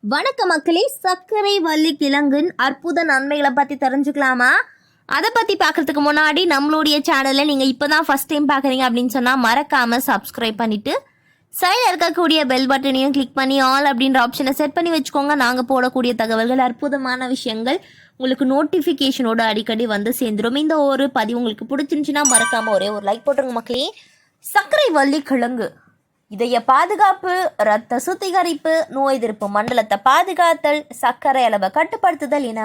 வணக்க மக்களே, சர்க்கரை வள்ளி கிழங்கின் அற்புத நன்மைகளை பற்றி தெரிஞ்சுக்கலாமா? அதை பற்றி பார்க்கறதுக்கு முன்னாடி நம்மளுடைய சேனலை நீங்கள் இப்போ தான் ஃபஸ்ட் டைம் பார்க்குறீங்க அப்படின்னு சொன்னால் மறக்காமல் சப்ஸ்கிரைப் பண்ணிவிட்டு சைடில் இருக்கக்கூடிய பெல் பட்டனையும் கிளிக் பண்ணி ஆல் அப்படின்ற ஆப்ஷனை செட் பண்ணி வச்சுக்கோங்க. நாங்கள் போடக்கூடிய தகவல்கள், அற்புதமான விஷயங்கள் உங்களுக்கு நோட்டிஃபிகேஷனோட அடிக்கடி வந்து சேர்ந்துடும். இந்த ஒரு பதிவு உங்களுக்கு பிடிச்சிருந்துச்சின்னா மறக்காமல் ஒரே ஒரு லைக் போட்டுருங்க மக்களே. சர்க்கரை வள்ளி கிழங்கு இதய பாதுகாப்பு, இரத்த சுத்திகரிப்பு, நோய் எதிர்ப்பு மண்டலத்தை பாதுகாத்தல், சர்க்கரை அளவை கட்டுப்படுத்துதல் என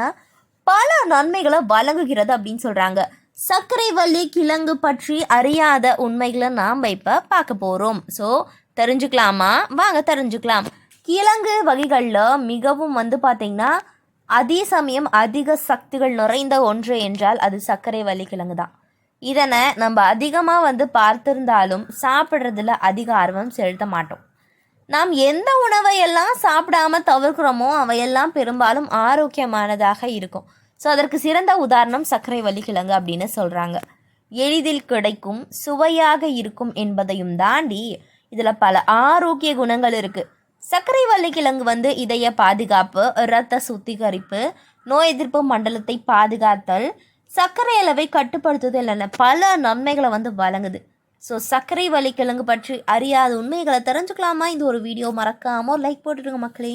பல நன்மைகளை வழங்குகிறது அப்படின்னு சொல்றாங்க. சர்க்கரை வள்ளி கிழங்கு பற்றி அறியாத உண்மைகளை நாம் இப்போ பார்க்க போறோம். ஸோ தெரிஞ்சுக்கலாமா? வாங்க தெரிஞ்சுக்கலாம். கிழங்கு வகைகளில் மிகவும் பார்த்தீங்கன்னா அதே சமயம் அதிக சக்திகள் நிறைந்த ஒன்று என்றால் அது சர்க்கரை வள்ளி கிழங்கு தான். இதனை நம்ம அதிகமாக பார்த்துருந்தாலும் சாப்பிட்றதுல அதிக ஆர்வம் செலுத்த மாட்டோம். நாம் எந்த உணவையெல்லாம் சாப்பிடாம தவிர்க்கிறோமோ அவையெல்லாம் பெரும்பாலும் ஆரோக்கியமானதாக இருக்கும். ஸோ அதற்கு சிறந்த உதாரணம் சர்க்கரை வள்ளி கிழங்கு அப்படின்னு சொல்கிறாங்க. எளிதில் கிடைக்கும், சுவையாக இருக்கும் என்பதையும் தாண்டி இதில் பல ஆரோக்கிய குணங்கள் இருக்குது. சர்க்கரை வள்ளி கிழங்கு இதய பாதுகாப்பு, இரத்த சுத்திகரிப்பு, நோய் எதிர்ப்பு மண்டலத்தை பாதுகாத்தல், சர்க்கரை அளவை கட்டுப்படுத்துதல் என பல நன்மைகளை வழங்குது. ஸோ சர்க்கரை வள்ளி கிழங்கு பற்றி அறியாத உண்மைகளை தெரிஞ்சுக்கலாமா? இந்த ஒரு வீடியோ மறக்காமல் லைக் போட்டுடுங்க மக்களே.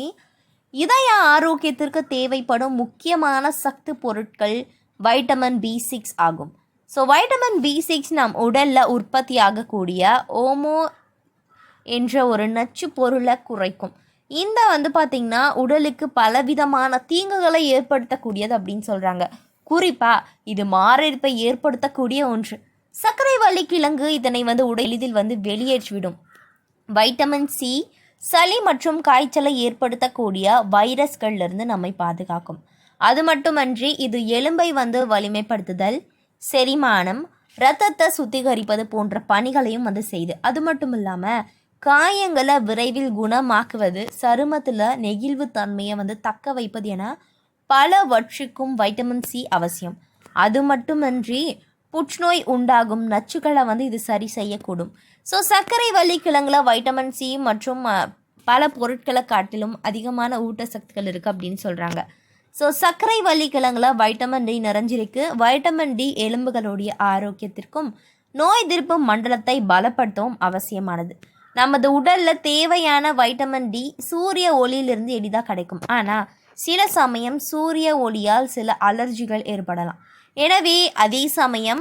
இதய ஆரோக்கியத்திற்கு தேவைப்படும் முக்கியமான சத்து பொருட்கள் வைட்டமின் B6 ஆகும். ஸோ வைட்டமின் B6 நம் உடலில் உற்பத்தி ஆகக்கூடிய ஓமோ என்ற ஒரு நச்சு பொருளை குறைக்கும். இந்த பார்த்திங்கன்னா உடலுக்கு பலவிதமான தீங்குகளை ஏற்படுத்தக்கூடியது அப்படின்னு சொல்கிறாங்க. குறிப்பாக இது மாரடைப்பை ஏற்படுத்தக்கூடிய ஒன்று. சர்க்கரை வள்ளி கிழங்கு இதனை எளிதில் வெளியேற்றிவிடும். வைட்டமின் C சளி மற்றும் காய்ச்சலை ஏற்படுத்தக்கூடிய வைரஸ்கள்லேருந்து நம்மை பாதுகாக்கும். அது மட்டுமன்றி இது எலும்பை வலிமைப்படுத்துதல், செரிமானம், இரத்தத்தை சுத்திகரிப்பது போன்ற பணிகளையும் செய்யுது. அது மட்டும் இல்லாமல் காயங்களை விரைவில் குணமாக்குவது, சருமத்தில் நெகிழ்வு தன்மையை தக்க வைப்பது என பலவற்றுக்கும் வைட்டமின் C அவசியம். அது மட்டுமன்றி புற்றுநோய் உண்டாகும் நச்சுக்களை இது சரி செய்யக்கூடும். ஸோ சர்க்கரை வள்ளி கிழங்குல வைட்டமின் C மற்றும் பல பொருட்களை காட்டிலும் அதிகமான ஊட்டச்சத்துக்கள் இருக்குது அப்படின்னு சொல்கிறாங்க. ஸோ சர்க்கரை வள்ளி கிழங்குல வைட்டமின் D நிறைஞ்சிருக்கு. வைட்டமின் D எலும்புகளுடைய ஆரோக்கியத்திற்கும் நோய் எதிர்ப்பு மண்டலத்தை பலப்படுத்தவும் அவசியமானது. நமது உடலில் தேவையான வைட்டமின் D சூரிய ஒளியிலிருந்து எளிதாக கிடைக்கும். ஆனால் சில சமயம் சூரிய ஒளியால் சில அலர்ஜிகள் ஏற்படலாம். எனவே அதே சமயம்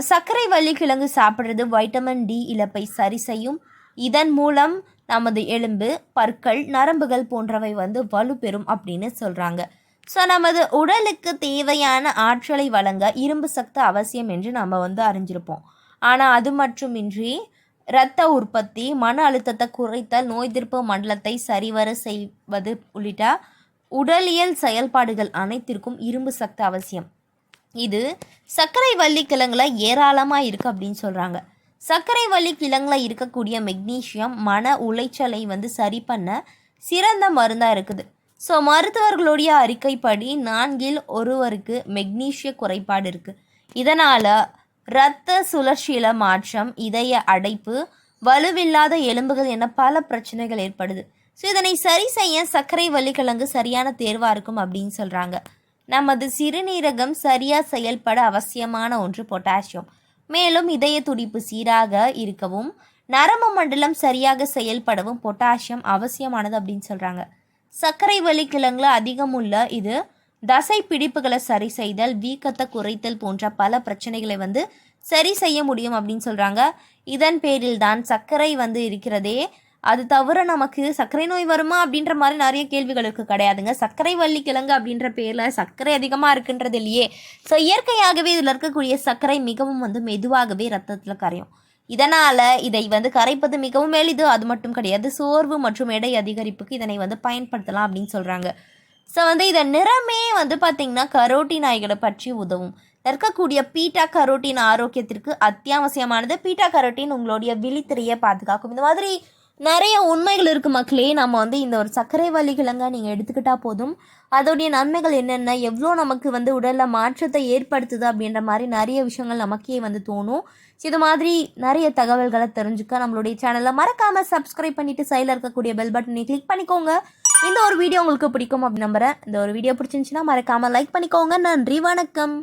சர்க்கரை வள்ளி கிழங்கு சாப்பிட்றது வைட்டமின் D இழப்பை சரி செய்யும். இதன் மூலம் நமது எலும்பு, பற்கள், நரம்புகள் போன்றவை வலுப்பெறும் அப்படின்னு சொல்கிறாங்க. ஸோ நமது உடலுக்கு தேவையான ஆற்றலை வழங்க இரும்பு சத்து அவசியம் என்று நம்ம அறிஞ்சிருப்போம். ஆனால் அது மட்டுமின்றி இரத்த உற்பத்தி, மன அழுத்தத்தை குறைத்தல், நோய் எதிர்ப்பு மண்டலத்தை சரிவர செய்வது உள்ளிட்ட உடலியல் செயல்பாடுகள் அனைத்திற்கும் இரும்பு சத்து அவசியம். இது சர்க்கரை வள்ளி கிழங்குல ஏராளமாக இருக்குது அப்படின்னு சொல்கிறாங்க. சர்க்கரை வள்ளி கிழங்குல இருக்கக்கூடிய மெக்னீஷியம் மன உளைச்சலை சரி பண்ண சிறந்த மருந்தாக இருக்குது. ஸோ மருத்துவர்களுடைய அறிக்கைப்படி 4 மெக்னீஷிய குறைபாடு இருக்குது. இதனால் இரத்த சுழற்சியில் மாற்றம், இதய அடைப்பு, வலுவில்லாத எலும்புகள் என பல பிரச்சனைகள் ஏற்படுது. ஸோ இதனை சரி செய்ய சர்க்கரை வள்ளி கிழங்கு சரியான தேர்வாக இருக்கும் அப்படின்னு சொல்கிறாங்க. நமது சிறுநீரகம் சரியாக செயல்பட அவசியமான ஒன்று பொட்டாசியம். மேலும் இதய துடிப்பு சீராக இருக்கவும் நரம்பு மண்டலம் சரியாக செயல்படவும் பொட்டாசியம் அவசியமானது அப்படின்னு சொல்கிறாங்க. சர்க்கரை வள்ளி கிழங்குல அதிகம் உள்ள இது தசை பிடிப்புகளை சரி செய்தல், வீக்கத்தை குறைத்தல் போன்ற பல பிரச்சனைகளை சரி செய்ய முடியும் அப்படின்னு சொல்கிறாங்க. இதன் பேரில் தான் சர்க்கரை இருக்கிறதே. அது தவிர நமக்கு சர்க்கரை நோய் வருமா அப்படின்ற மாதிரி நிறைய கேள்விகளுக்கு கிடையாதுங்க. சர்க்கரை வள்ளி கிழங்கு அப்படின்ற பேரில் சர்க்கரை அதிகமாக இருக்குன்றது இல்லையே. ஸோ இயற்கையாகவே இதில் இருக்கக்கூடிய சர்க்கரை மிகவும் மெதுவாகவே ரத்தத்தில் கரையும். இதனால் இதை கரைப்பது மிகவும் எளிது. அது மட்டும் கிடையாது, சோர்வு மற்றும் எடை அதிகரிப்புக்கு இதனை பயன்படுத்தலாம் அப்படின்னு சொல்கிறாங்க. ஸோ இதன் நிறமே பார்த்திங்கன்னா கரோட்டினாய்களை பற்றி உதவும். இருக்கக்கூடிய பீட்டா கரோட்டின் ஆரோக்கியத்திற்கு அத்தியாவசியமானது. பீட்டா கரோட்டின் உங்களுடைய விழித்திரையை பாதுகாக்கும். இந்த மாதிரி நிறைய உண்மைகள் இருக்குது மக்களே. நம்ம வந்து இந்த ஒரு சர்க்கரைவள்ளி கிழங்கை நீங்கள் எடுத்துக்கிட்டால் போதும், அதோடைய நன்மைகள் என்னென்ன, எவ்வளோ நமக்கு வந்து உடலில் மாற்றத்தை ஏற்படுத்துது அப்படின்ற மாதிரி நிறைய விஷயங்கள் நமக்கே வந்து தோணும். இது மாதிரி நிறைய தகவல்களை தெரிஞ்சுக்க நம்மளுடைய சேனலை மறக்காமல் சப்ஸ்கிரைப் பண்ணிவிட்டு சைடில் இருக்கக்கூடிய பெல் பட்டனை கிளிக் பண்ணிக்கோங்க. இந்த ஒரு வீடியோ உங்களுக்கு பிடிக்கும் அப்படின்னு நம்புகிறேன். இந்த ஒரு வீடியோ பிடிச்சிருந்துச்சுன்னா மறக்காமல் லைக் பண்ணிக்கோங்க. நன்றி, வணக்கம்.